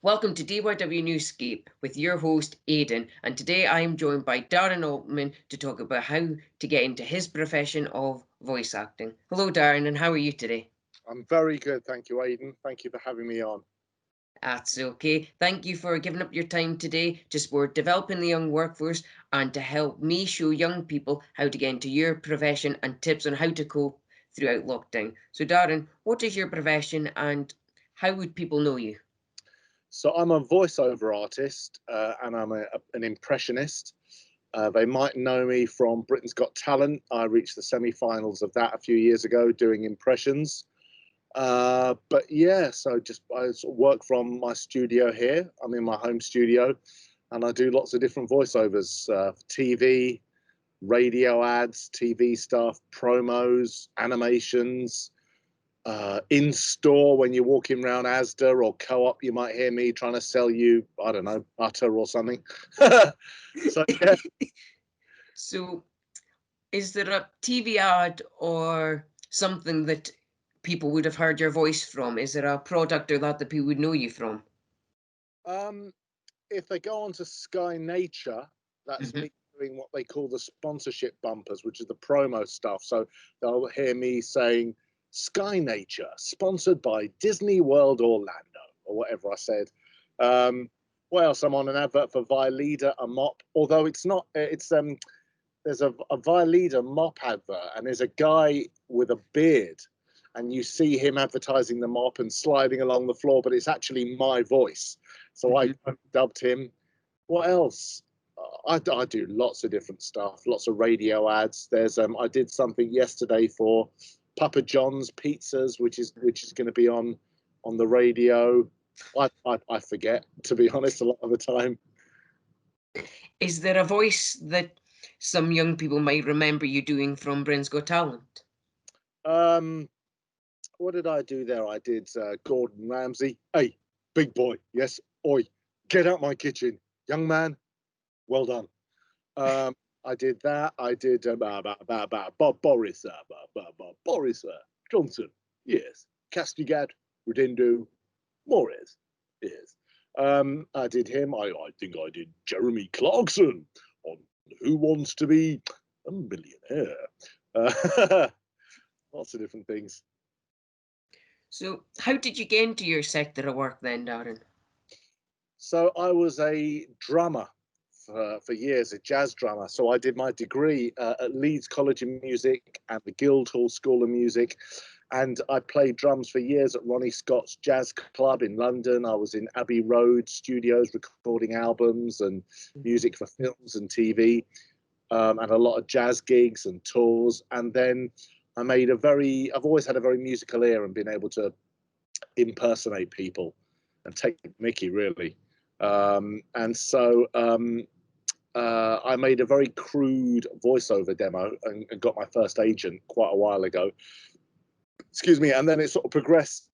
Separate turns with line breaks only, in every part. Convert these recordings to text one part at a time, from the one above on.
Welcome to DYW Newscape with your host Aidan, and today I am joined by Darren Altman to talk about how to get into his profession of voice acting. Hello, Darren, and how are you today?
I'm very good, thank you, Aidan. Thank you for having me on.
That's okay. Thank you for giving up your time today to support developing the young workforce and to help me show young people how to get into your profession and tips on how to cope throughout lockdown. So, Darren, what is your profession and how would people know you?
So I'm a voiceover artist and I'm an impressionist. They might know me from Britain's Got Talent. I reached the semi-finals of that a few years ago doing impressions. But yeah, so just I sort of work from my studio here. I'm in my home studio and I do lots of different voiceovers, TV, radio ads, TV stuff, promos, animations. In store, when you're walking around Asda or Co-op, you might hear me trying to sell you, I don't know, butter or something. So yeah.
So, is there a TV ad or something that people would have heard your voice from? Is there a product or that people would know you from?
um, if they go on to Sky Nature, that's
Hmm.
me doing what they call the sponsorship bumpers, which is the promo stuff. So they'll hear me saying Sky Nature, sponsored by Disney World Orlando, or whatever I said. Um, what else? I'm on an advert for Violida, a mop, although it's not, it's there's a Violida mop advert, and there's a guy with a beard, and you see him advertising the mop and sliding along the floor, but it's actually my voice. So I
Hmm.
dubbed him. What else? I do lots of different stuff, lots of radio ads. There's I did something yesterday for Papa John's Pizzas, which is going to be on the radio. I forget, to be honest, a lot of the time.
Is there a voice that some young people might remember you doing from Britain's Got Talent?
Um, what did I do there? I did Gordon Ramsay. Hey, big boy. Yes, oi, get out my kitchen, young man. Well done. I did that. I did Boris, Boris Johnson. Yes, Castigat, Rudendo, Morris. Yes. I did him. I think I did Jeremy Clarkson on Who Wants to Be a Millionaire. Lots of different things.
So, how did you get into your sector of work then, Darren?
So I was a drummer for years, a jazz drummer. So I did my degree at Leeds College of Music and the Guildhall School of Music. And I played drums for years at Ronnie Scott's Jazz Club in London. I was in Abbey Road studios recording albums and
Mhm.
music for films and TV, and a lot of jazz gigs and tours. And then I've always had a very musical ear and been able to impersonate people and take Mickey, really. I made a very crude voiceover demo and got my first agent quite a while ago. Excuse me, and then it sort of progressed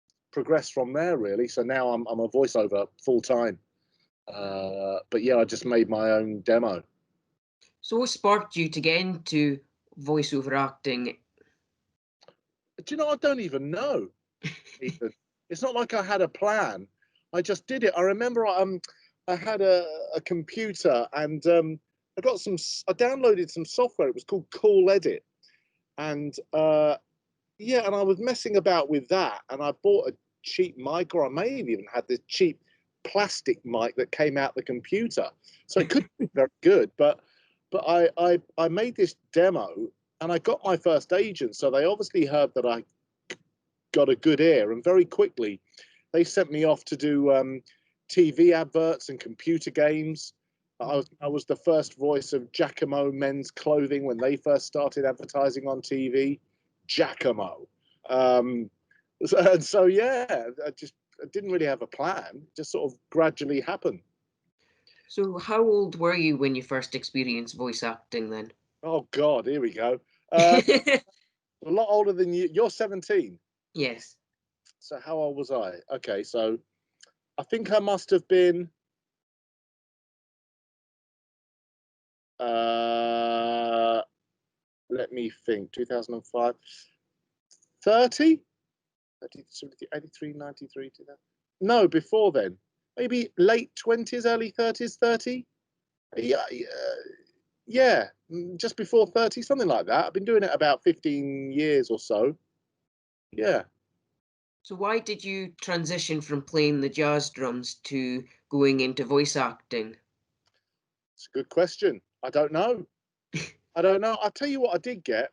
from there, really. So now I'm a voiceover full time. But yeah, I just made my own demo.
So, what sparked you to get into voiceover acting?
Do you know? I don't even know, Ethan. It's not like I had a plan. I just did it. I remember I had a computer and I downloaded some software. It was called Cool Edit, and yeah, and I was messing about with that, and I bought a cheap mic, or I may have even had this cheap plastic mic that came out the computer, so it could be very good. But I made this demo, and I got my first agent, so they obviously heard that I got a good ear, and very quickly they sent me off to do TV adverts and computer games. I was the first voice of Giacomo Men's Clothing when they first started advertising on TV. Giacomo. Um, and so yeah, I didn't really have a plan. It just sort of gradually happened.
So, how old were you when you first experienced voice acting then?
Oh God, here we go. Uh, a lot older than you. You're 17.
Yes.
So how old was I? Okay, so I think I must have been. Uh, Let me think. 2005. 30? 30, 83, 93, 2000. No, before then. maybe late 20s, early 30s, 30. Yeah, yeah, just before 30, something like that. I've been doing it about 15 years or so. Yeah,
So why did you transition from playing the jazz drums to going into voice acting?
it's a good question. I don't know. I don't know. I'll tell you what I did get.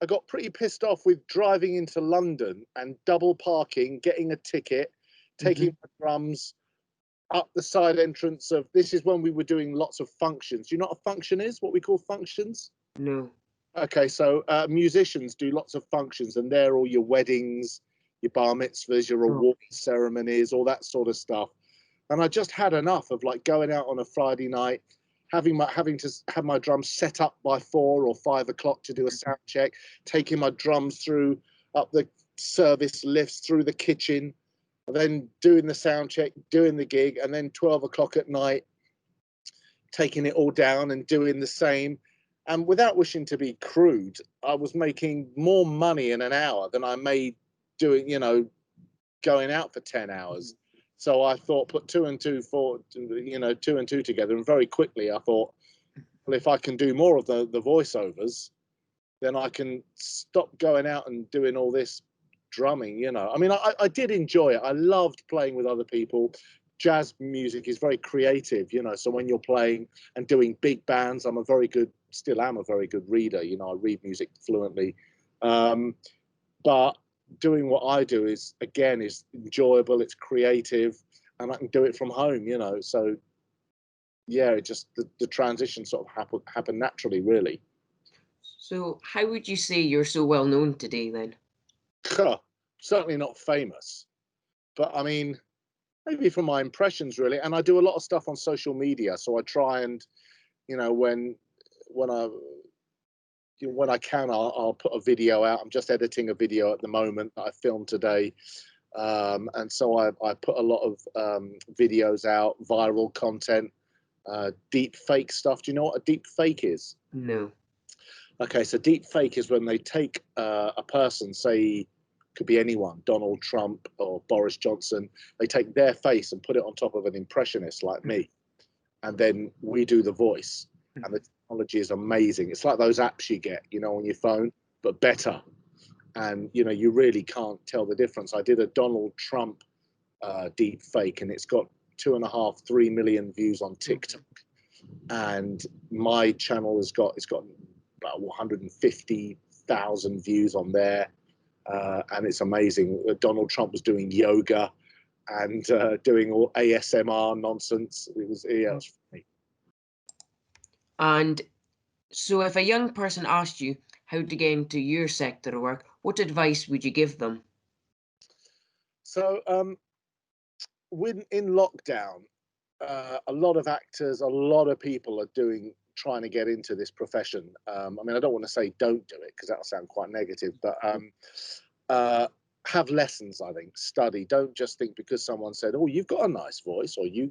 I got pretty pissed off with driving into London and double parking, getting a ticket, taking
Hmm.
my drums up the side entrance of, this is when we were doing lots of functions. Do you know what a function is? What we call functions?
No.
Okay, so musicians do lots of functions, and they're all your weddings, your bar mitzvahs, your
Oh.
award ceremonies, all that sort of stuff. And I just had enough of like going out on a Friday night, having to have my drums set up by 4 or 5 o'clock to do a sound check, taking my drums through up the service lifts through the kitchen, and then doing the sound check, doing the gig, and then 12 o'clock at night taking it all down and doing the same. And without wishing to be crude, I was making more money in an hour than I made doing, going out for 10 hours. So I thought, put two and two together. And very quickly I thought, well, if I can do more of the voiceovers, then I can stop going out and doing all this drumming. I mean, I did enjoy it. I loved playing with other people. Jazz music is very creative. So when you're playing and doing big bands, still am a very good reader. I read music fluently. But doing what I do is enjoyable, it's creative, and I can do it from home. So yeah, it just the transition sort of happened naturally, really.
So how would you say you're so well known today then?
Certainly not famous, but I mean, maybe from my impressions really. And I do a lot of stuff on social media, so I try and when when I when I can, I'll put a video out. I'm just editing a video at the moment that I filmed today. And so I put a lot of videos out, viral content, deep fake stuff. Do you know what a deep fake is?
No.
Okay, so deep fake is when they take a person, say, could be anyone, Donald Trump or Boris Johnson, they take their face and put it on top of an impressionist like me, and then we do the voice. And the technology is amazing. It's like those apps you get, on your phone, but better. And you really can't tell the difference. I did a Donald Trump deep fake, and it's got 2.5, 3 million views on TikTok, and my channel it's got about 150,000 views on there, and it's amazing. Donald Trump was doing yoga and doing all ASMR nonsense. It was funny.
And so if a young person asked you how to get into your sector of work, what advice would you give them?
So when in lockdown, a lot of actors, a lot of people are trying to get into this profession. I mean, I don't want to say don't do it because that'll sound quite negative, but uh, have lessons. I think study. Don't just think because someone said, "Oh, you've got a nice voice," or you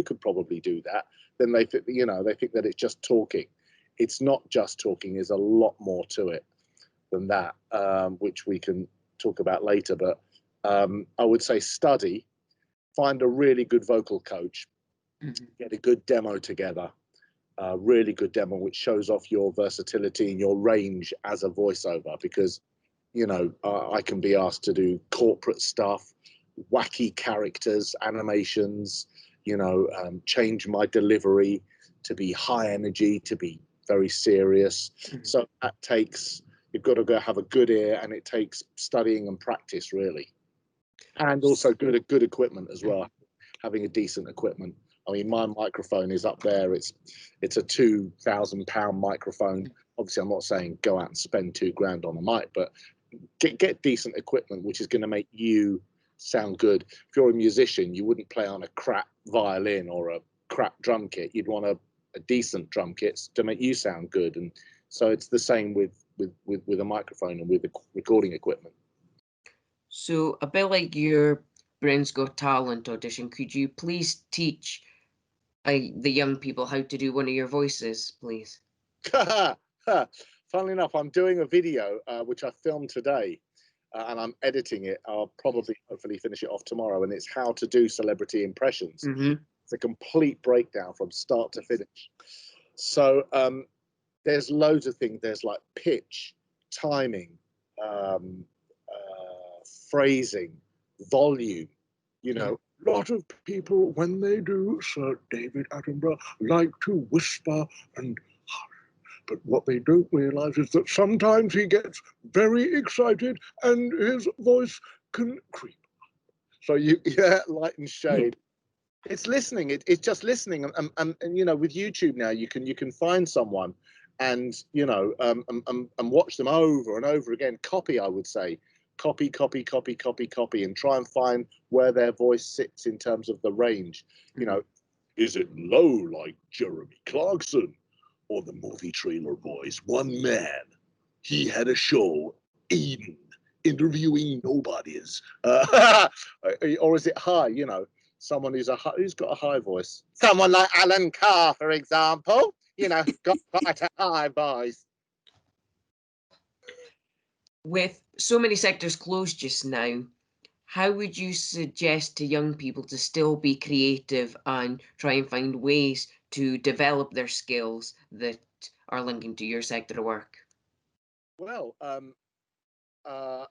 could probably do that. Then they think that it's just talking. It's not just talking. There's a lot more to it than that, which we can talk about later. But I would say study, find a really good vocal coach,
Mhm.
get a good demo together, a really good demo which shows off your versatility and your range as a voiceover, because I can be asked to do corporate stuff, wacky characters, animations, change my delivery to be high energy, to be very serious.
Mhm.
So you've got to go have a good ear, and it takes studying and practice really, and also good equipment as well. Having a decent equipment. I mean, my microphone is up there. It's a £2,000 microphone. Obviously, I'm not saying go out and spend 2 grand on a mic, but get decent equipment, which is going to make you sound good. If you're a musician, you wouldn't play on a crap violin or a crap drum kit. You'd want a decent drum kit to make you sound good. And so it's the same with a microphone and with the recording equipment.
So a bit like your Britain's Got Talent audition, could you please teach the young people how to do one of your voices, please?
Funnily enough, I'm doing a video which I filmed today, and I'm editing it. I'll probably hopefully finish it off tomorrow, and it's how to do celebrity impressions. It's a complete breakdown from start to finish. So there's loads of things. There's like pitch, timing, phrasing, volume. You know, a lot of people, when they do Sir David Attenborough, like to whisper and hush. But what they don't realize is that sometimes he gets very excited and his voice can creep. So light and shade. It's listening. It's just listening. And you know, with YouTube now, you can find someone and and watch them over and over again. Copy, I would say. Copy, and try and find where their voice sits in terms of the range. You know, is it low like Jeremy Clarkson or the movie trailer voice? One man, he had a show, Aiden, interviewing nobodies. Or is it high? You know, someone who's got a high voice. Someone like Alan Carr, for example. You know, got quite a high voice.
With so many sectors closed just now, how would you suggest to young people to still be creative and try and find ways to develop their skills that are linking to your sector of work?
Well, I've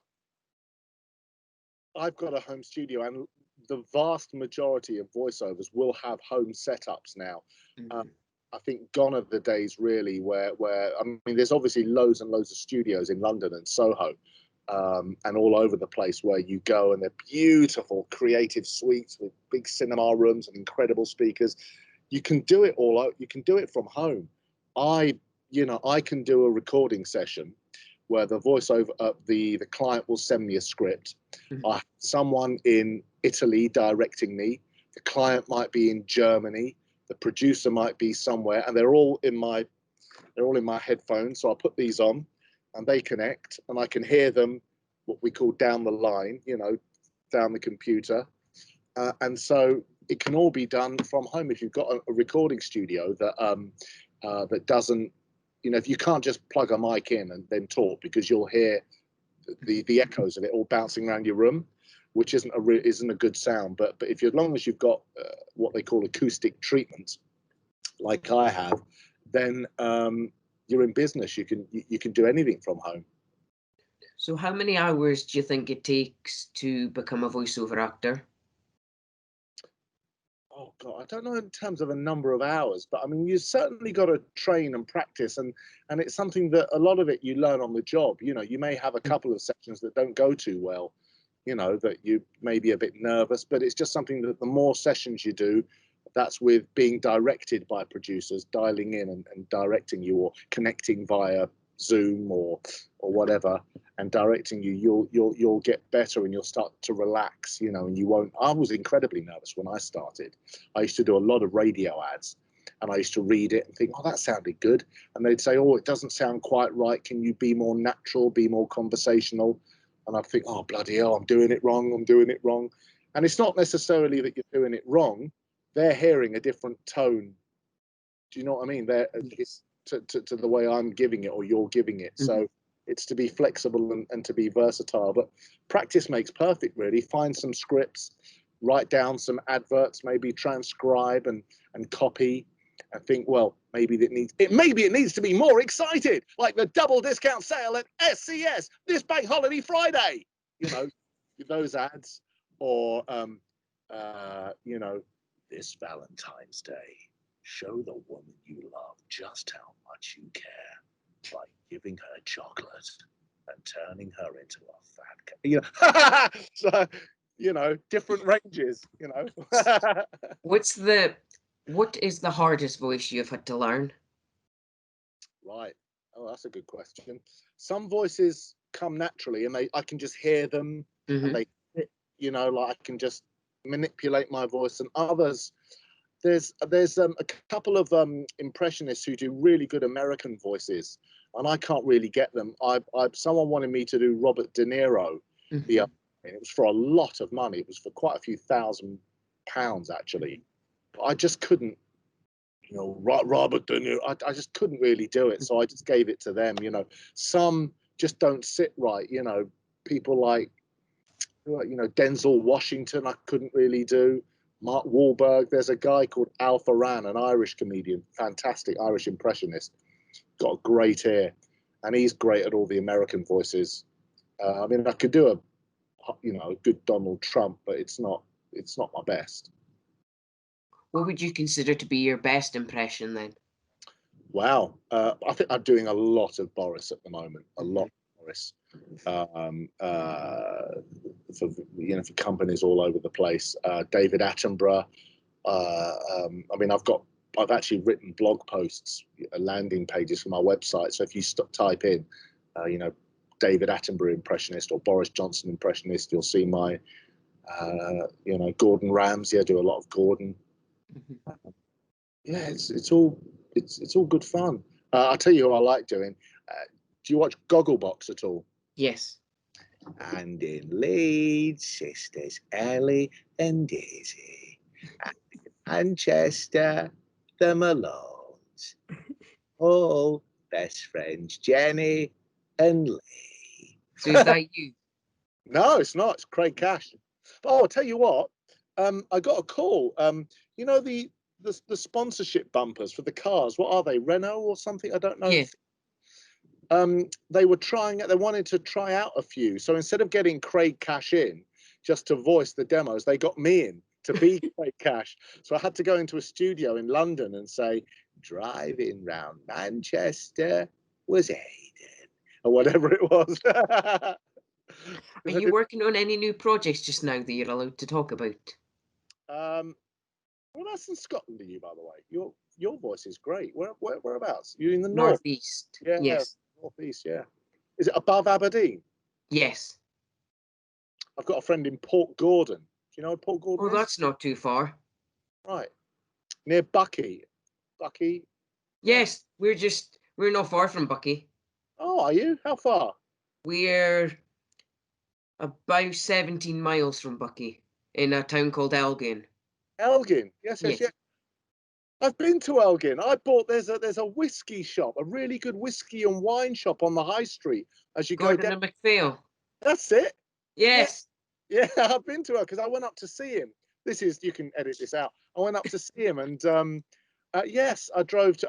got a home studio, and the vast majority of voiceovers will have home setups now. I think gone are the days really where I mean, there's obviously loads and loads of studios in London and Soho, and all over the place where you go, and they're beautiful creative suites with big cinema rooms and incredible speakers. You can do it all out. You can do it from home. I can do a recording session where the voiceover, the client will send me a script. I have someone in Italy directing me. The client might be in Germany. The producer might be somewhere, and they're all in my headphones. So I put these on, and they connect, and I can hear them, what we call down the line, you know, down the computer, and so it can all be done from home if you've got a recording studio that doesn't, you know, if you can't just plug a mic in and then talk, because you'll hear the echoes of it all bouncing around your room, which isn't a good sound. But if as long as you've got what they call acoustic treatment, like I have, then you're in business. You can do anything from home.
So how many hours do you think it takes to become a voiceover actor?
Oh God, I don't know in terms of a number of hours, but I mean, you certainly got to train and practice, and it's something that a lot of it you learn on the job. You know, you may have a couple of sections that don't go too well, you know, that you may be a bit nervous, but it's just something that the more sessions you do, that's with being directed by producers, dialing in and directing you, or connecting via Zoom or whatever, and directing you, you'll get better, and you'll start to relax, you know, and you won't. I was incredibly nervous when I started. I used to do a lot of radio ads, and I used to read it and think, oh, that sounded good, and they'd say, oh, it doesn't sound quite right, can you be more natural, be more conversational? And I'd think, oh, bloody hell, I'm doing it wrong. And it's not necessarily that you're doing it wrong. They're hearing a different tone. Do you know what I mean? It's to the way I'm giving it or you're giving it. So it's to be flexible and to be versatile. But practice makes perfect, really. Find some scripts, write down some adverts, maybe transcribe and copy, and think, well, maybe it needs to be more excited, like the double discount sale at SCS this Bank Holiday Friday. You know, those ads, or you know, this Valentine's Day, show the woman you love just how much you care by giving her chocolate and turning her into a fat cat. You know, so, you know, different ranges. You know.
What is the hardest voice you've had to learn?
Right. Oh, that's a good question. Some voices come naturally, and I can just hear them, and they, you know, like I can just manipulate my voice. And others, there's a couple of impressionists who do really good American voices, and I can't really get them. Someone wanted me to do Robert De Niro. It was for a lot of money. It was for quite a few £1,000 actually. But I just couldn't. You know, Robert De Niro, I just couldn't really do it, so I just gave it to them. You know, some just don't sit right. You know, people like, Denzel Washington. I couldn't really do. Mark Wahlberg. There's a guy called Al Farran, an Irish comedian, fantastic Irish impressionist, got a great ear, and he's great at all the American voices. I mean, I could do a good Donald Trump, but it's not my best.
What would you consider to be your best impression then?
Wow, I think I'm doing a lot of Boris at the moment. A lot of Boris, for companies all over the place. David Attenborough. I mean, I've actually written blog posts, landing pages for my website. So if you type in, David Attenborough impressionist or Boris Johnson impressionist, you'll see my, Gordon Ramsay. I do a lot of Gordon. Yeah, it's all good fun. I'll tell you who I like doing. Do you watch Gogglebox at all?
Yes.
And in Leeds, sisters Ellie and Daisy. And in Manchester, the Malones. All best friends Jenny and Lee.
So is that you?
No, it's not. It's Craig Cash. Oh, I'll tell you what. I got a call. The sponsorship bumpers for the cars. What are they? Renault or something? I don't know.
Yeah.
They were trying it. They wanted to try out a few. So instead of getting Craig Cash in just to voice the demos, they got me in to be Craig Cash. So I had to go into a studio in London and say, driving round Manchester was Aiden, or whatever it was.
Are you working on any new projects just now that you're allowed to talk about?
Well, that's in Scotland, are you, by the way? Your voice is great. Whereabouts? You in the north?
Northeast.
Yeah,
Yes.
northeast. Yeah. Is it above Aberdeen?
Yes.
I've got a friend in Port Gordon. Do you know where Port Gordon
Oh,
is?
that's not too far.
Right. Near Bucky. Bucky.
Yes, we're not far from Bucky.
Oh, are you? How far?
We're about 17 miles from Bucky in a town called Elgin.
Elgin. Yes.
Yes.
I've been to Elgin. There's a whiskey shop, a really good whiskey and wine shop on the high street as you go
Gordon
down.
and MacPhail.
That's it.
Yes.
Yeah, I've been to her because I went up to see him. You can edit this out. I went up to see him, and yes, I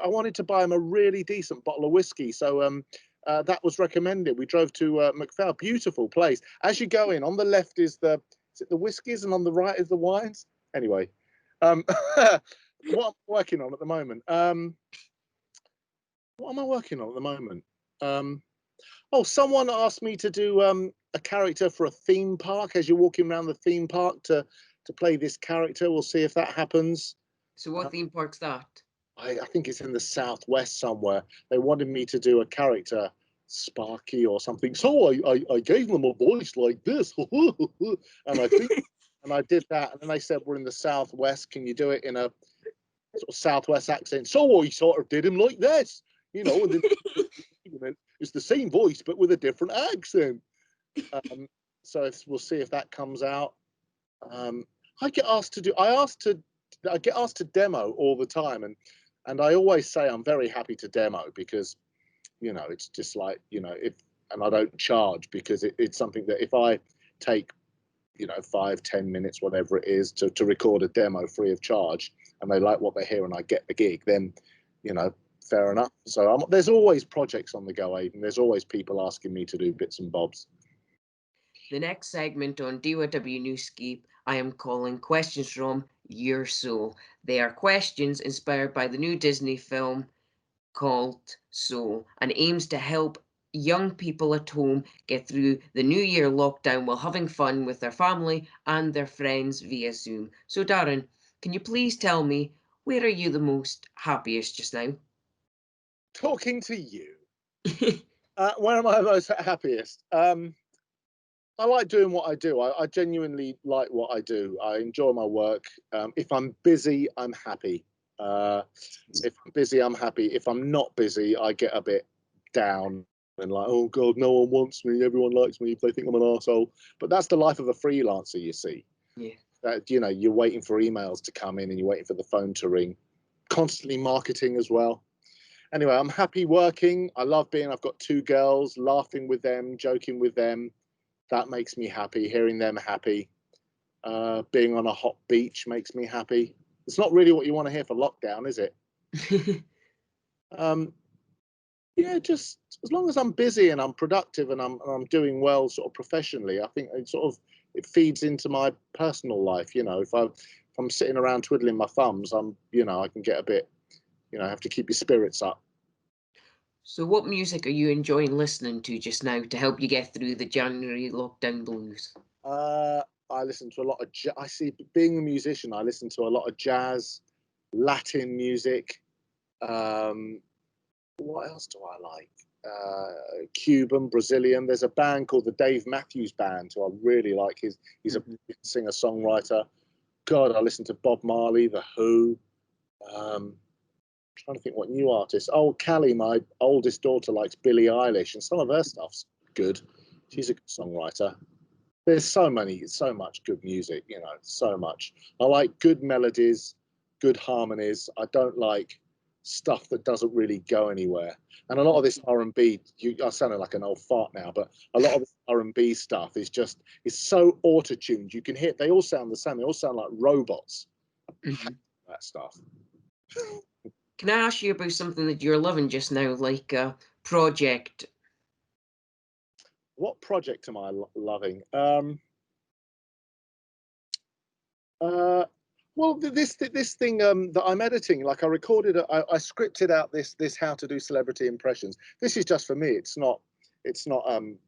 wanted to buy him a really decent bottle of whiskey. So that was recommended. We drove to MacPhail, beautiful place. As you go in, on the left is the whiskies, and on the right is the wines. Anyway, what I'm working on at the moment. What am I working on at the moment? Someone asked me to do a character for a theme park as you're walking around the theme park to play this character. We'll see if that happens.
So what theme park's that?
I think it's in the southwest somewhere. They wanted me to do a character, Sparky or something. So I gave them a voice like this, and I did that. And then they said, we're in the southwest. Can you do it in a sort of southwest accent? So I sort of did him like this, and then, it's the same voice but with a different accent. So we'll see if that comes out. I get asked to demo all the time, and I always say I'm very happy to demo because it's just like and I don't charge because it's something that if I take 5-10 minutes, whatever it is, to record a demo free of charge, and they like what they hear and I get the gig, then fair enough. So there's always projects on the go, Aidan. There's always people asking me to do bits and bobs.
The next segment on DYW Newskeep I am calling Questions from Your Soul. They are questions inspired by the new Disney film called Soul and aims to help young people at home get through the New Year lockdown while having fun with their family and their friends via Zoom. So Darren, can you please tell me, where are you the most happiest just now?
Talking to you. Where am I most happiest? I like doing what I do. I genuinely like what I do. I enjoy my work. If I'm busy, I'm happy. If I'm busy, I'm happy. If I'm not busy, I get a bit down and like, oh God, no one wants me. Everyone likes me. They think I'm an arsehole. But that's the life of a freelancer, you see.
Yeah.
You're waiting for emails to come in and you're waiting for the phone to ring. Constantly marketing as well. Anyway, I'm happy working. I love I've got 2 girls, laughing with them, joking with them. that makes me happy. Hearing them happy, being on a hot beach makes me happy. It's not really what you want to hear for lockdown, is it? Um, yeah, just as long as I'm busy and I'm productive and I'm doing well, sort of professionally, I think it feeds into my personal life. You know, if I'm sitting around twiddling my thumbs, I can get a bit, have to keep your spirits up.
So what music are you enjoying listening to just now to help you get through the January lockdown blues?
I listen to a lot of I see, being a musician, I listen to a lot of jazz, Latin music. Um, what else do I like? Cuban, Brazilian. There's a band called the Dave Matthews Band, who I really like. He's a
Mhm.
singer songwriter. God, I listen to Bob Marley, The Who. Trying to think what new artists. Oh, Callie, my oldest daughter, likes Billie Eilish, and some of her stuff's good. She's a good songwriter. There's so much good music, so much. I like good melodies, good harmonies. I don't like stuff that doesn't really go anywhere. And a lot of this R&B, I sound like an old fart now, but a lot of R&B stuff is so auto-tuned. You can hear, they all sound the same. They all sound like robots.
Mhm.
That stuff.
Can I ask you about something that you're loving just now, like a project?
What project am I loving? Uh, well, this thing that I'm editing, like I recorded, I scripted out this how to do celebrity impressions. This is just for me. It's not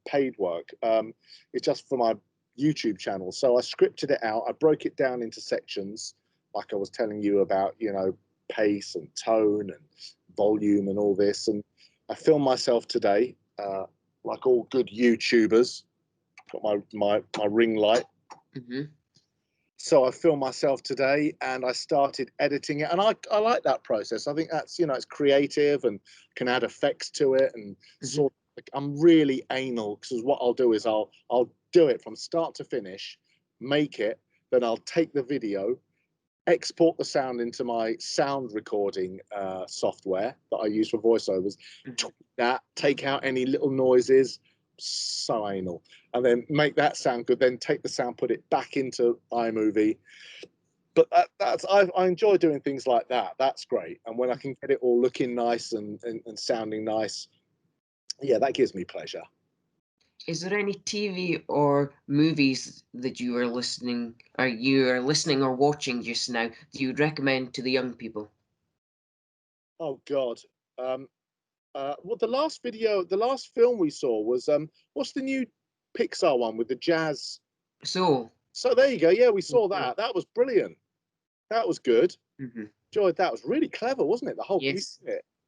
paid work. It's just for my YouTube channel. So I scripted it out. I broke it down into sections, like I was telling you about, pace and tone and volume and all this. And I filmed myself today, like all good YouTubers. Got my ring light.
Mhm.
So I filmed myself today and I started editing it, and I like that process. I think that's, it's creative and can add effects to it, and
Mhm.
I'm really anal, because what I'll do is I'll do it from start to finish, make it, then I'll take the video, export the sound into my sound recording software that I use for voiceovers,
Mhm.
that, take out any little noises, so anal, and then make that sound good, then take the sound, put it back into iMovie. But I enjoy doing things like that. That's great. And when I can get it all looking nice and sounding nice, yeah, that gives me pleasure.
Is there any TV or movies that you are listening or watching just now that you would recommend to the young people?
Oh God. Um, well, the last film we saw was what's the new Pixar one with the jazz?
So,
So there you go. Yeah, we saw
okay.
that. That was brilliant. That was good.
Mhm.
Enjoyed that. It was really clever, wasn't it?
Yes,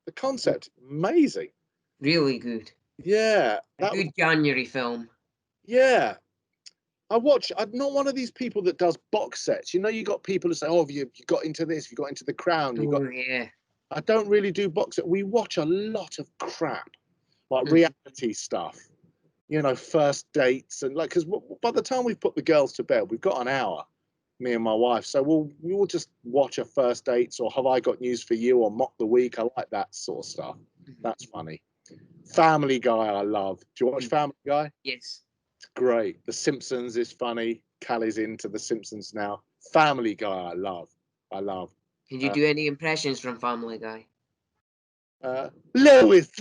The concept, amazing.
really good.
Yeah,
A
that was.
good January film.
Yeah, I'm not one of these people that does box sets. You got people who say, "Oh, you got into this? You got into The Crown? You got."
Oh yeah.
I don't really do box set. We watch a lot of crap, like
Mhm.
reality stuff. First dates, and like, because by the time we've put the girls to bed, we've got an hour, me and my wife. So we will just watch a first dates, or Have I Got News for You, or Mock the Week. I like that sort of stuff.
Mhm.
That's funny. Family Guy, I love. Do you watch
Mhm.
Family Guy?
Yes.
It's great. The Simpsons is funny. Callie's into The Simpsons now. Family Guy, I love. I love.
Can you
Uh,
do any impressions from Family Guy?
Lois,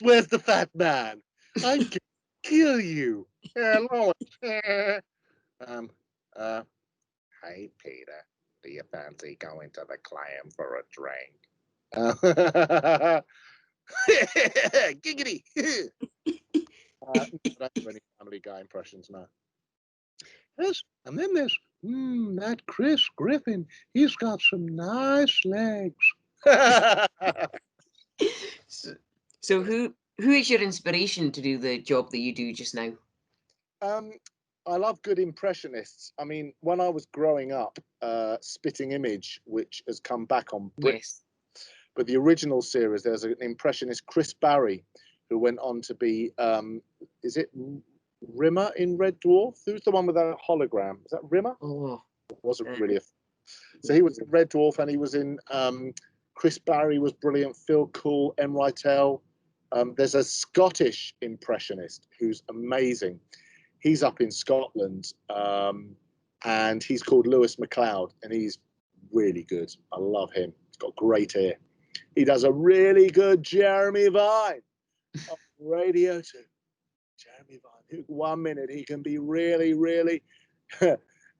where's the fat man? I'm gonna kill you. Lois. um, uh, hey, Peter, do you fancy going to the clam for a drink? Giggity. I don't do any Family Guy impressions now. Yes, and then there's that Chris Griffin. He's got some nice legs.
So, so who is your inspiration to do the job that you do just now?
um, I love good impressionists. I mean, when I was growing up, Spitting Image, which has come back on Brit,
Yes.
but the original series, there's an impressionist, Chris Barry, who went on to be, is it Rimmer in Red Dwarf? Who's the one with that hologram? Is that Rimmer?
Oh,
It wasn't
uh,
really a. So he was in Red Dwarf, and he was in. Chris Barry was brilliant. Phil Cool, M. Rytel. There's a Scottish impressionist who's amazing. He's up in Scotland, and he's called Lewis McLeod, and he's really good. I love him. He's got great hair. He does a really good Jeremy Vine on Radio 2. Jeremy Vine. 1 minute he can be really, really.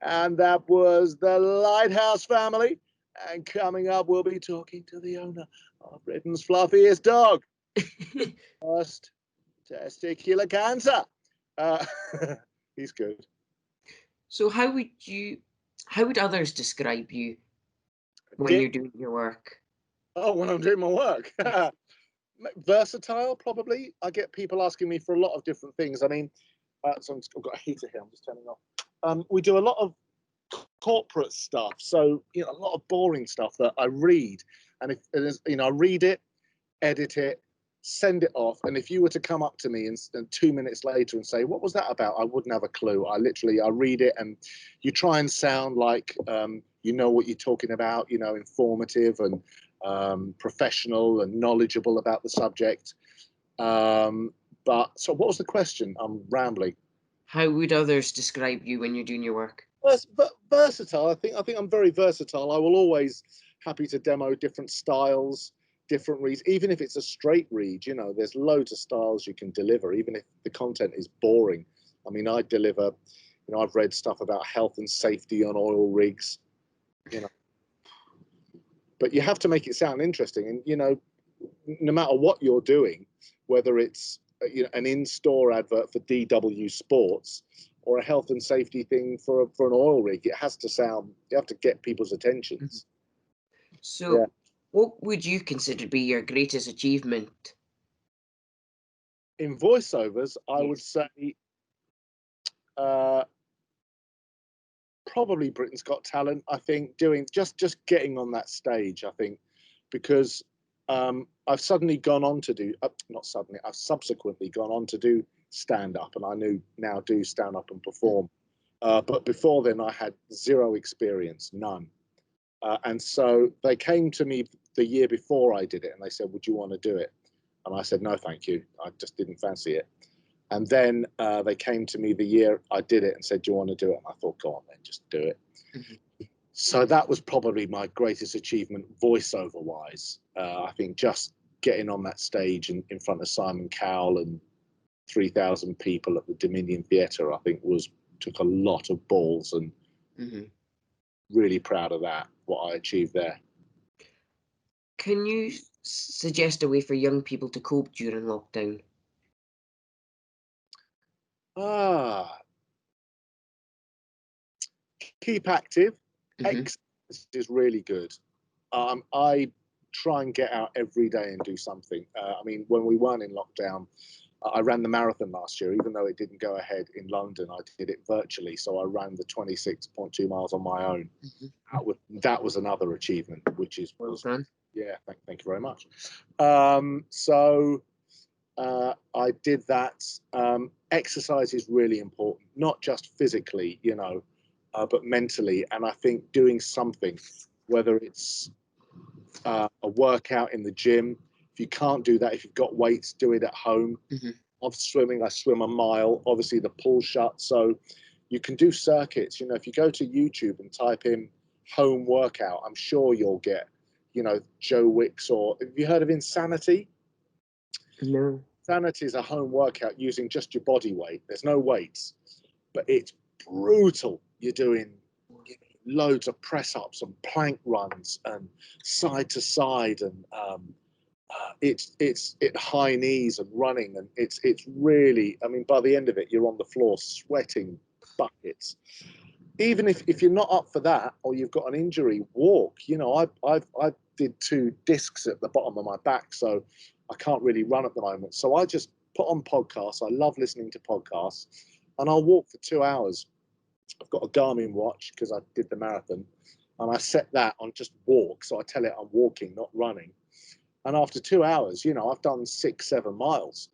And that was the Lighthouse Family. And coming up, we'll be talking to the owner of Britain's fluffiest dog. First testicular cancer. He's good.
So how would others describe you when you're doing your work?
Oh, when I'm doing my work. Versatile, probably. I get people asking me for a lot of different things. I mean, so I've got a heater here, I'm just turning off. We do a lot of corporate stuff, so a lot of boring stuff that I read, and if it is, I read it, edit it, send it off, and if you were to come up to me and 2 minutes later and say, what was that about, I wouldn't have a clue. I read it, and you try and sound like you know what you're talking about, informative and professional and knowledgeable about the subject. But so what was the question? I'm rambling.
How would others describe you when you're doing your work?
Versatile. I think I'm very versatile. I will always happy to demo different styles, different reads, even if it's a straight read. There's loads of styles you can deliver, even if the content is boring. I mean, I deliver, I've read stuff about health and safety on oil rigs, but you have to make it sound interesting. And, no matter what you're doing, whether it's an in-store advert for DW Sports or a health and safety thing for an oil rig, it has to sound, you have to get people's attentions.
So what would you consider to be your greatest achievement?
In voiceovers, I would say probably Britain's Got Talent. I think doing just getting on that stage, I think, because I've suddenly gone on to do, not suddenly, I've subsequently gone on to do stand-up, and I now do stand-up and perform. But before then, I had zero experience, none. And so they came to me the year before I did it, and they said, would you want to do it? And I said, no, thank you. I just didn't fancy it. And then they came to me the year I did it and said, do you want to do it? And I thought, go on then, just do it. So that was probably my greatest achievement voiceover-wise. I think just getting on that stage in front of Simon Cowell and 3,000 people at the Dominion Theatre, I think took a lot of balls, and really proud of that, what I achieved there.
Can you suggest a way for young people to cope during lockdown?
Keep active. Exercise is really good. I try and get out every day and do something. I mean, when we weren't in lockdown, I ran the marathon last year, even though it didn't go ahead in London. I did it virtually, so I ran the 26.2 miles on my own. That was another achievement, which is
well done.
Yeah, thank you very much. I did that. Exercise is really important, not just physically, but mentally. And I think doing something, whether it's a workout in the gym, if you can't do that, if you've got weights, do it at home. Of swimming, I swim a mile. Obviously, the pool's shut, so you can do circuits. If you go to YouTube and type in home workout, I'm sure you'll get, Joe Wicks, or have you heard of Insanity?
No.
Insanity is a home workout using just your body weight. There's no weights, but it's brutal. You're doing loads of press ups and plank runs and side to side, and it's high knees and running, and it's really, I mean, by the end of it, you're on the floor sweating buckets. Even if you're not up for that, or you've got an injury, walk. I did 2 discs at the bottom of my back, so I can't really run at the moment. So I just put on podcasts. I love listening to podcasts, and I'll walk for 2 hours. I've got a Garmin watch because I did the marathon, and I set that on just walk. So I tell it I'm walking, not running. And after 2 hours, I've done 6-7 miles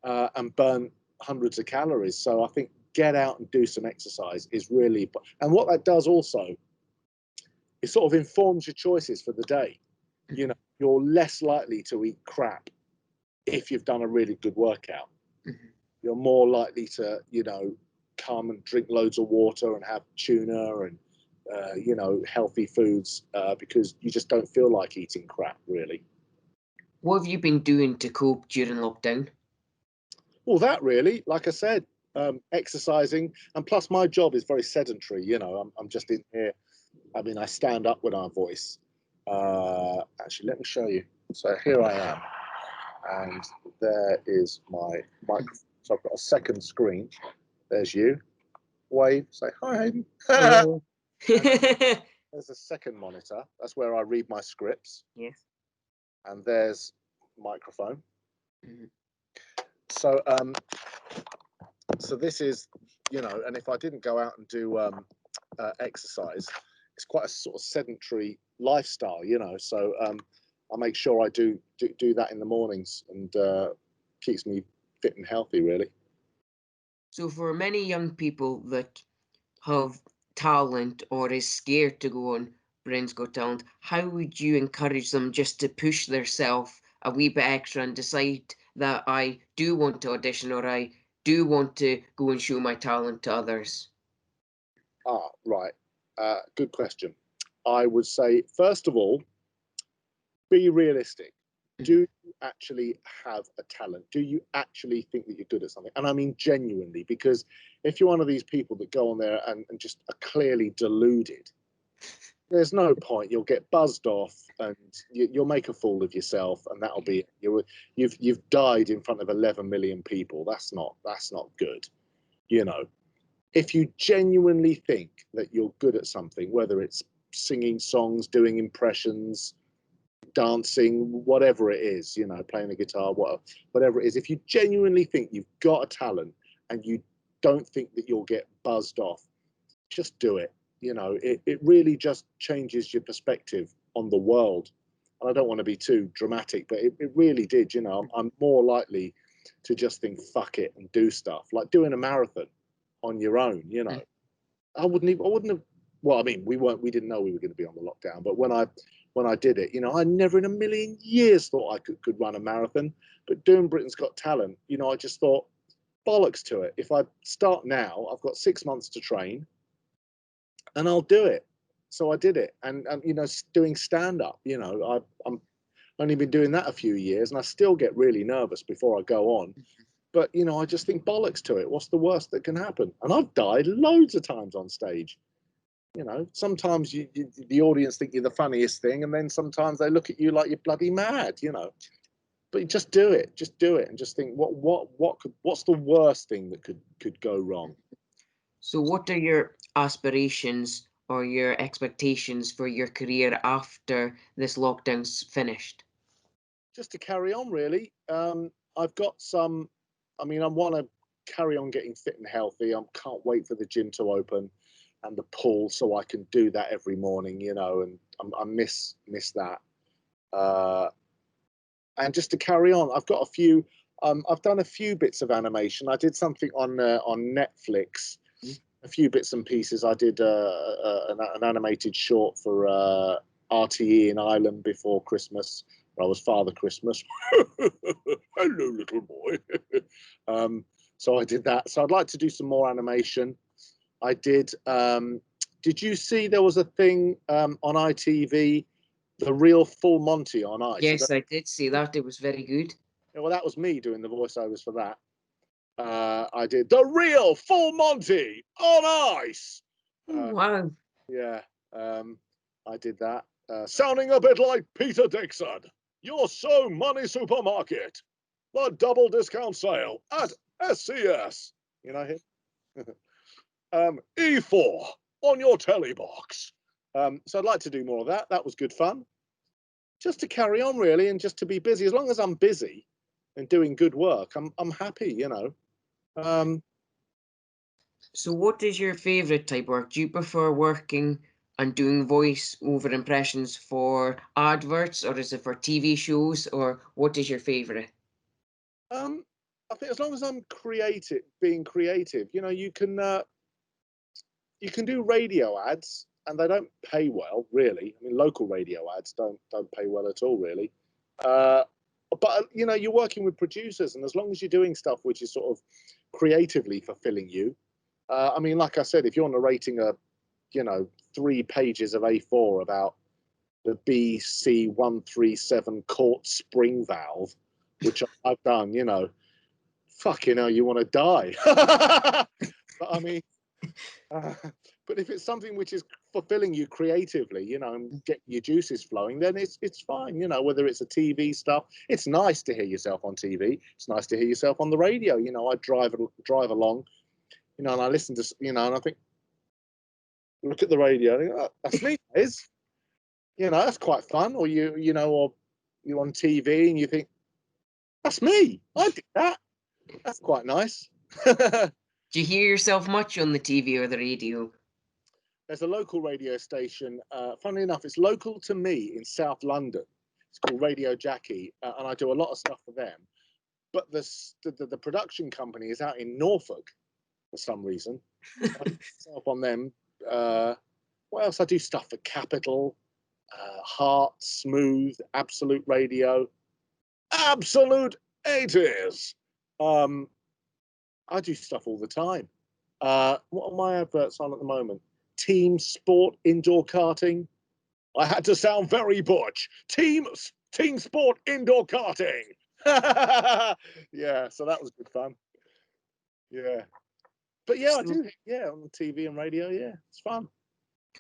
and burn hundreds of calories. So I think get out and do some exercise is really, and what that does also, it sort of informs your choices for the day. You're less likely to eat crap if you've done a really good workout. you're more likely to, you know, come and drink loads of water and have tuna and, you know, healthy foods because you just don't feel like eating crap, really.
What have you been doing to cope during lockdown?
Well, that really, like I said, exercising, and plus my job is very sedentary. You know, I'm just in here. I mean, I stand up when I voice. Actually, let me show you. So here I am, and there is my microphone. So I've got a second screen. There's you. Wave. Say hi, Hayden.
Hello.
There's a second monitor. That's where I read my scripts.
Yes.
And there's microphone.
Mhm.
So so this is, you know, and if I didn't go out and do exercise, it's quite a sort of sedentary lifestyle, you know. So I make sure I do that in the mornings, and keeps me fit and healthy, really.
So for many young people that have talent or is scared to go on Britain's Got Talent, how would you encourage them just to push themselves a wee bit extra and decide that I do want to audition or I do want to go and show my talent to others?
Ah, right. Good question. I would say, first of all, be realistic. Do you actually have a talent? Do you actually think that you're good at something? And I mean genuinely, because if you're one of these people that go on there and just are clearly deluded, there's no point. You'll get buzzed off, and you'll make a fool of yourself, and that'll be it. You've died in front of 11 million people. That's not good. You know, if you genuinely think that you're good at something, whether it's singing songs, doing impressions, dancing, whatever it is, you know, playing the guitar, whatever it is, if you genuinely think you've got a talent and you don't think that you'll get buzzed off, just do it. You know, it really just changes your perspective on the world. And I don't want to be too dramatic, but it really did. You know, I'm more likely to just think, fuck it, and do stuff like doing a marathon on your own. You know, I wouldn't have. Well, I mean, we didn't know we were going to be on the lockdown, but when I did it, you know, I never in a million years thought I could run a marathon. But doing Britain's Got Talent, you know, I just thought, bollocks to it. If I start now, I've got 6 months to train, and I'll do it. So I did it, and you know, doing stand up, you know, I'm only been doing that a few years, and I still get really nervous before I go on. But you know, I just think bollocks to it. What's the worst that can happen? And I've died loads of times on stage. You know, sometimes the audience think you're the funniest thing, and then sometimes they look at you like you're bloody mad. You know, but you just do it, and just think what's the worst thing that could go wrong?
So, what are your aspirations or your expectations for your career after this lockdown's finished?
Just to carry on, really. I've got some. I mean, I want to carry on getting fit and healthy. I can't wait for the gym to open and the pool so I can do that every morning. You know, and I miss that. Uh, and just to carry on, I've got a few. I've done a few bits of animation. I did something on Netflix.
Mm.
A few bits and pieces. I did an animated short for RTE in Ireland before Christmas. Where I was Father Christmas. Hello, little boy. So I did that. So I'd like to do some more animation. I did. Did you see there was a thing on ITV, the real Full Monty on Ice?
Yes, I did see that. It was very good.
Well, that was me doing the voiceovers for that. I did the real Full Monty on Ice.
Wow.
Yeah, I did that. Sounding a bit like Peter Dixon. You're so money supermarket. The double discount sale at SCS. You know him? E4 on your telly box. So I'd like to do more of that. That was good fun. Just to carry on, really, and just to be busy. As long as I'm busy and doing good work, I'm happy, you know.
So, what is your favorite type of work? Do you prefer working and doing voice over impressions for adverts, or is it for TV shows, or what is your favorite?
Um, I think as long as I'm creative, being creative, you know, you can do radio ads, and they don't pay well, really. I mean, local radio ads don't pay well at all, really. Uh, but you know, you're working with producers, and as long as you're doing stuff which is sort of creatively fulfilling you. I mean, like I said, if you're narrating 3 pages of A4 about the BC137 Court spring valve, which I've done, fucking hell, you want to die. But I mean, but if it's something which is fulfilling you creatively, and get your juices flowing, then it's fine. Whether it's a TV stuff, it's nice to hear yourself on TV. It's nice to hear yourself on the radio. I drive along, and I listen to, and I think, look at the radio. I think, oh, that's me, is. That's quite fun. Or or you're on TV and you think, that's me. I did that. That's quite nice.
Do you hear yourself much on the TV or the radio?
There's a local radio station. Funnily enough, it's local to me in South London. It's called Radio Jackie, and I do a lot of stuff for them. But the production company is out in Norfolk for some reason. I do myself on them. What else? I do stuff for Capital, Heart, Smooth, Absolute Radio, Absolute 80s. I do stuff all the time. What are my adverts on at the moment? Team Sport Indoor Karting. I had to sound very butch. Team Sport Indoor Karting. Yeah, so that was good fun. Yeah. But yeah, I do. Yeah, on TV and radio. Yeah, it's fun.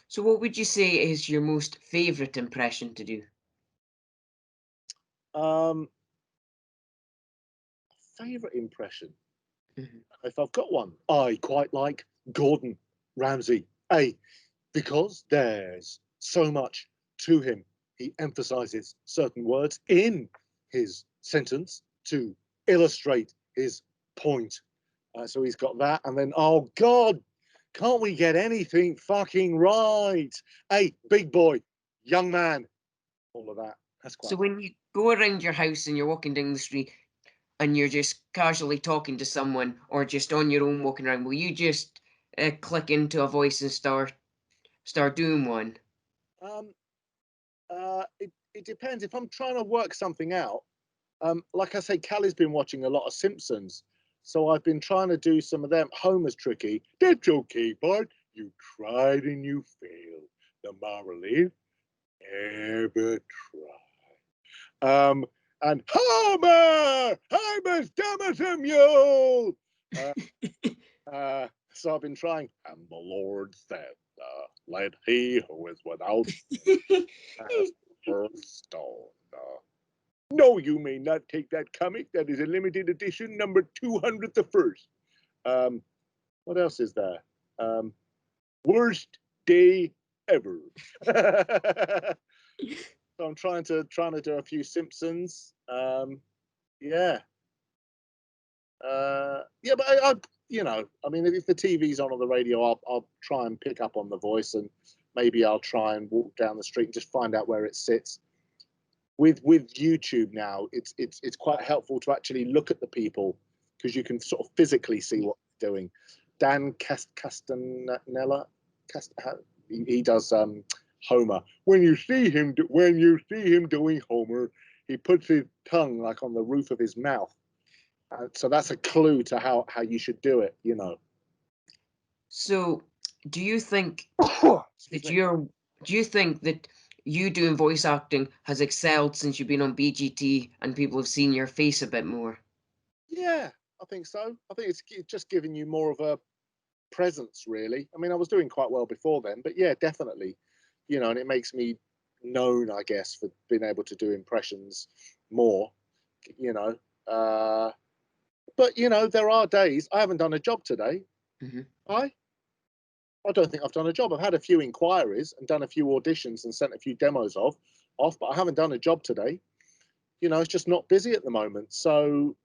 So what would you say is your most favourite impression to do?
Favourite impression?
Mhm.
If I've got one, I quite like Gordon Ramsay. Because there's so much to him. He emphasizes certain words in his sentence to illustrate his point. So he's got that. And then, oh God, can't we get anything fucking right? Hey, big boy, young man, all of that. That's quite.
So when you go around your house and you're walking down the street and you're just casually talking to someone or just on your own walking around, will you just click into a voice and start doing one?
It depends. If I'm trying to work something out, like I say, Callie's been watching a lot of Simpsons, so I've been trying to do some of them. Homer's tricky. That's okay, Bart. You tried and you failed. The moral is, never try. And Homer's dumb as a mule. So I've been trying. And the Lord said, let he who is without cast the first stone. No, you may not take that comic. That is a limited edition, number 200 the first. What else is there? Worst day ever. So I'm trying to do a few Simpsons. Yeah. Yeah, but I mean, if the TV's on or the radio, I'll try and pick up on the voice, and maybe I'll try and walk down the street and just find out where it sits. With YouTube now, it's quite helpful to actually look at the people, because you can sort of physically see what they're doing. Dan Castanella, he does Homer. When you see him doing Homer, he puts his tongue like on the roof of his mouth. So that's a clue to how you should do it.
So do you think
Excuse
that
me.
you doing voice acting has excelled since you've been on BGT and people have seen your face a bit more?
Yeah, I think so. I think it's just giving you more of a presence, really. I mean, I was doing quite well before then, but yeah, definitely. And it makes me known, I guess, for being able to do impressions more. But there are days I haven't done a job today.
Mm-hmm.
I don't think I've done a job. I've had a few inquiries and done a few auditions and sent a few demos off, but I haven't done a job today. It's just not busy at the moment. So,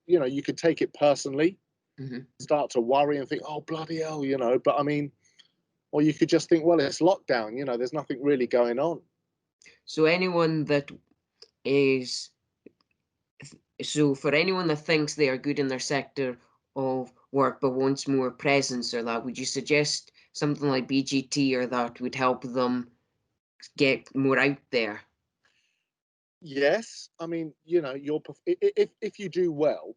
you could take it personally, start to worry and think, oh, bloody hell, but I mean, or you could just think, well, it's lockdown, there's nothing really going on.
So anyone that is, so for anyone that thinks they are good in their sector of work but wants more presence or that, would you suggest something like BGT or that would help them get more out there?
Yes, I mean, if you do well,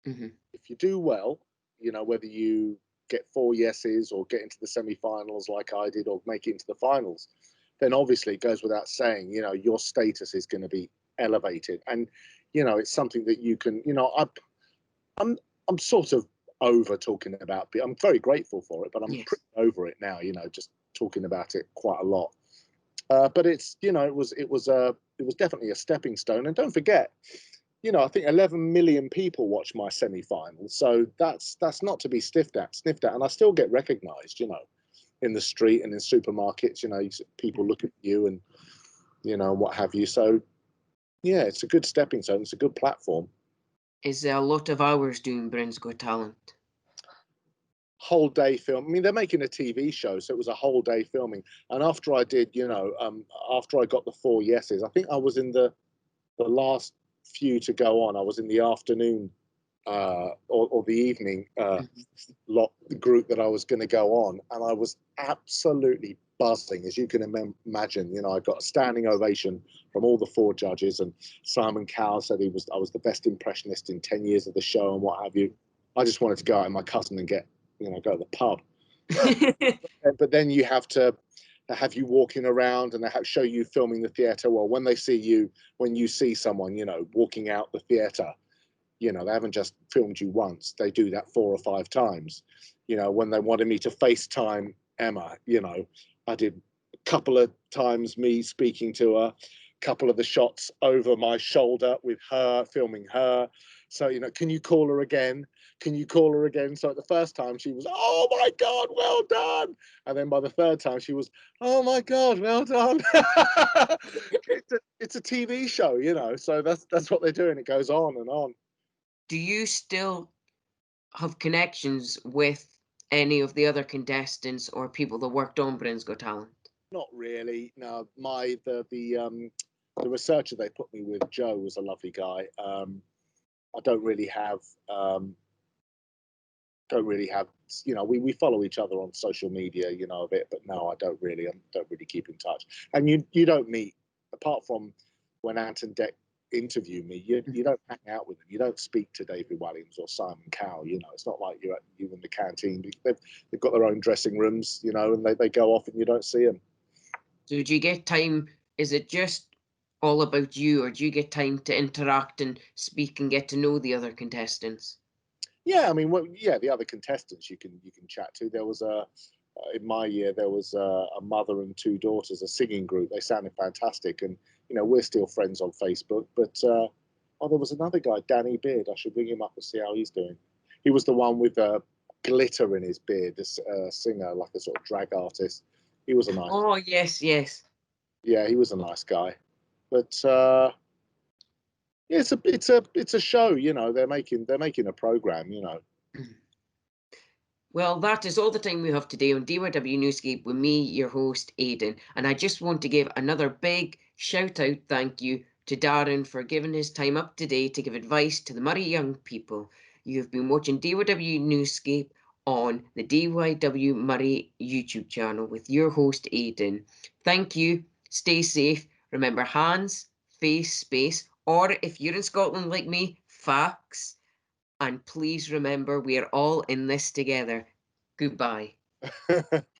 Hmm.
If you do well, whether you get 4 yeses or get into the semi-finals like I did, or make it into the finals, then obviously it goes without saying, your status is going to be elevated, and it's something that you can, I'm I'm sort of over talking about it. I'm very grateful for it, but I'm
Yes.
pretty over it now. Just talking about it quite a lot. But it's it was definitely a stepping stone. And don't forget, I think 11 million people watch my semi-final, so that's not to be sniffed at, and I still get recognised, in the street and in supermarkets. People look at you and what have you. So yeah, it's a good stepping stone. It's a good platform.
Is there a lot of hours doing Britain's Got Talent?
Whole day film. I mean, they're making a TV show, so it was a whole day filming. And after I did, after I got the 4 yeses, I think I was in the last few to go on. I was in the afternoon or the evening
Mhm.
lot group that I was going to go on, and I was absolutely buzzing, as you can imagine. I got a standing ovation from all the four judges, and Simon Cowell said I was the best impressionist in 10 years of the show, and what have you. I just wanted to go out with my cousin and go to the pub. But then you have to have you walking around, and they have show you filming the theatre. Well, when you see someone, walking out the theatre, they haven't just filmed you once. They do that 4 or 5 times. When they wanted me to FaceTime Emma, I did a couple of times me speaking to her, a couple of the shots over my shoulder with her, filming her. So, can you call her again? Can you call her again? So at the first time she was, oh my God, well done. And then by the third time she was, oh my God, well done. It's a TV show, so that's what they're doing. It goes on and on.
Do you still have connections with any of the other contestants or people that worked on Britain's Got Talent?
Not really. No, the researcher they put me with, Joe, was a lovely guy. I don't really have. We follow each other on social media, a bit, but no, I don't really keep in touch. And you don't meet, apart from when Ant and Dec interview me, you don't hang out with them. You don't speak to David Walliams or Simon Cowell. It's not like you in the canteen. They've got their own dressing rooms, and they go off and you don't see them.
So do you get time? Is it just all about you, or do you get time to interact and speak and get to know the other contestants?
Yeah, I mean, well, yeah, the other contestants you can chat to. There was in my year there was a mother and two daughters, a singing group. They sounded fantastic, and we're still friends on Facebook. But there was another guy, Danny Beard. I should ring him up and see how he's doing. He was the one with glitter in his beard, this singer, like a sort of drag artist. He was a nice,
Oh, yes, yes.
yeah, he was a nice guy. But yeah, it's a show. They're making a program.
Well, that is all the time we have today on DYW Newscape with me, your host, Aidan. And I just want to give another big shout out thank you to Darren for giving his time up today to give advice to the Murray young people. You have been watching DYW Newscape on the DYW Murray YouTube channel with your host, Aidan. Thank you. Stay safe. Remember hands, face, space, or if you're in Scotland like me, facts. And please remember, we are all in this together. Goodbye.